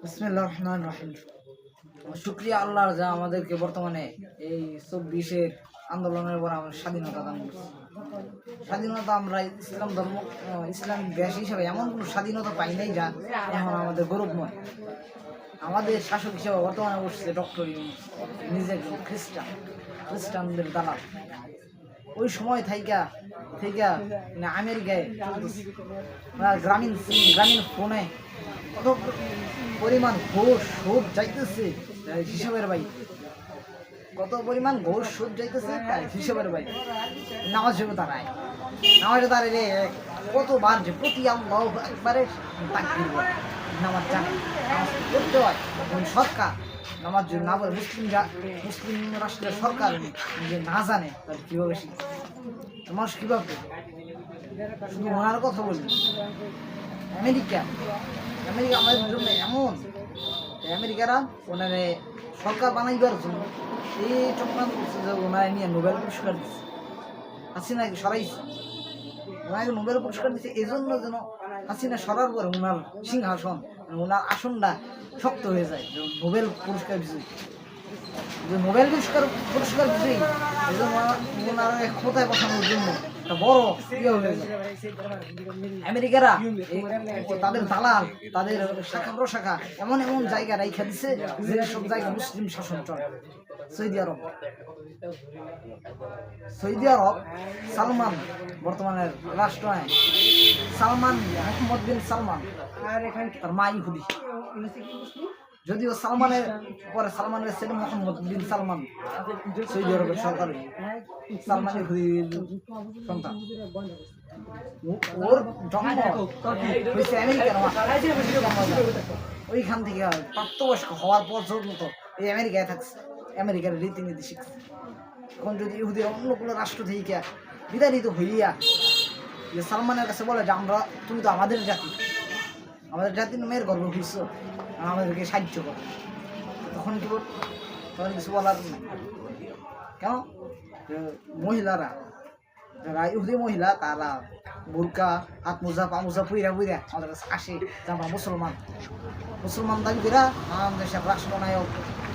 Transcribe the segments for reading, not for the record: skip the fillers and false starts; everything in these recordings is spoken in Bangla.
বিসমিল্লাহির রহমানির রহিম। শুকরিয়া আল্লাহর যা আমাদেরকে বর্তমানে এই 24-এর আন্দোলনের পর আমরা স্বাধীনতা দান করছি। স্বাধীনতা আমরা ইসলাম ধর্ম ইসলামিক দেশ হিসেবে এমন কোনো স্বাধীনতা পাই নাই যা এখন আমাদের গৌরবময়। আমাদের শাসক হিসেবে বর্তমানে বসছে ডক্টর ইউনূস, নিজে একজন খ্রিস্টানদের দালাল। ওই সময় থাইকা মানে আমেরিকায় গ্রামীণ ফোনে কত পরিমাণ ঘোষ সুদ যাইতেছে হিসাবের বাইরে, কত পরিমাণ ঘোষ সুদ যাইতেছে হিসাবের বাইরে। নামাজে দাঁড়ায় রে কতবার যে প্রতি আল্লাহু একবারে তাকবীর বলে নামাজ জানে, নামাজ পড়তে হয়। সরকার নামাজ যদি না বলে, মুসলিম রাষ্ট্রের সরকার যে না জানে তাহলে কীভাবে শিখবে মানুষ, কীভাবে? শুধু ওনার কথা বলি। আমেরিকা আমাদের জন্য এমন, আমেরিকারা ওনারে সরকার বানাইবার জন্য এই চক্রান্ত করছে যে ওনারা নিয়ে নোবেল পুরস্কার দিচ্ছে। হাসিনাকে সরাইছে, ওনাকে নোবেল পুরস্কার দিচ্ছে এই জন্য যেন হাসিনা সরার পরে ওনার সিংহাসন, ওনার আসনটা শক্ত হয়ে যায়। নোবেল পুরস্কার বিজয়ী, যে নোবেল পুরস্কার বিজয়ী এই জন্য ওনার ক্ষমতায় বসানোর জন্য একটা বড় ইয়ে হয়ে যায়। আমেরিকারা তাদের দালাল, তাদের শাখা প্রশাখা এমন জায়গা রাইখা দিচ্ছে যে সব জায়গায় মুসলিম শাসন চলে। সৌদি আরব সালমান বর্তমানের রাষ্ট্রনায়ক, সালমান মোহাম্মদ বিন সালমান, তার মা ইহুদি। যদিও সালমানের পরে সালমানের ছেলে মোহাম্মদ বিন সালমান সৌদি আরবের সরকারের সালমান ইহুদির সন্তান। ওর জন্ম হয়েছে আমেরিকার, ওইখান থেকে প্রাপ্তবয়স্ক হওয়ার পর্যন্ত এই আমেরিকায় থাকছে, আমেরিকার রীতিনীতি শিখছে। এখন যদি ইহুদির অন্য কোনো রাষ্ট্র থেকে বিতাড়িত হইয়া যে সালমানের কাছে বলে যে তুমি তো আমাদের জাতির মেয়ের গর্ব হইছ, আমাদেরকে সাহায্য করো, তখন কি বল? তখন কিছু বলার নেই। কেন? মহিলারা যারা ইহুদি মহিলা, তারা বোরকা হাত মোজা পা মোজা পুইরা আমাদের কাছে আসে যে আমরা মুসলমান দাবি করে আমাদের দেশের রাষ্ট্রনায়ক,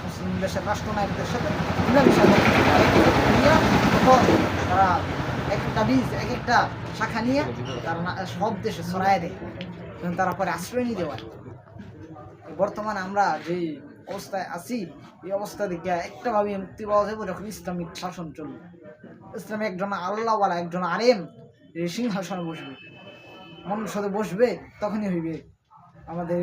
মুসলিম দেশের রাষ্ট্রনায়কদের সাথে মিলামিশা তখন তারা এক একটা বীজ, এক একটা শাখা নিয়ে তারা সব দেশে ছড়ায় দেয়, তারা পরে আশ্রয় নিতে পারে। বর্তমানে আমরা যে অবস্থায় আছি, এই অবস্থা থেকে একটা ভাবে মুক্তি পাওয়া যাবে যখন ইসলামিক শাসন চলবে। ইসলামে একজন আল্লাহওয়ালা, একজন আলেম সিংহাসনে বসবে, মনুষ্যতে বসবে, তখনই হইবে আমাদের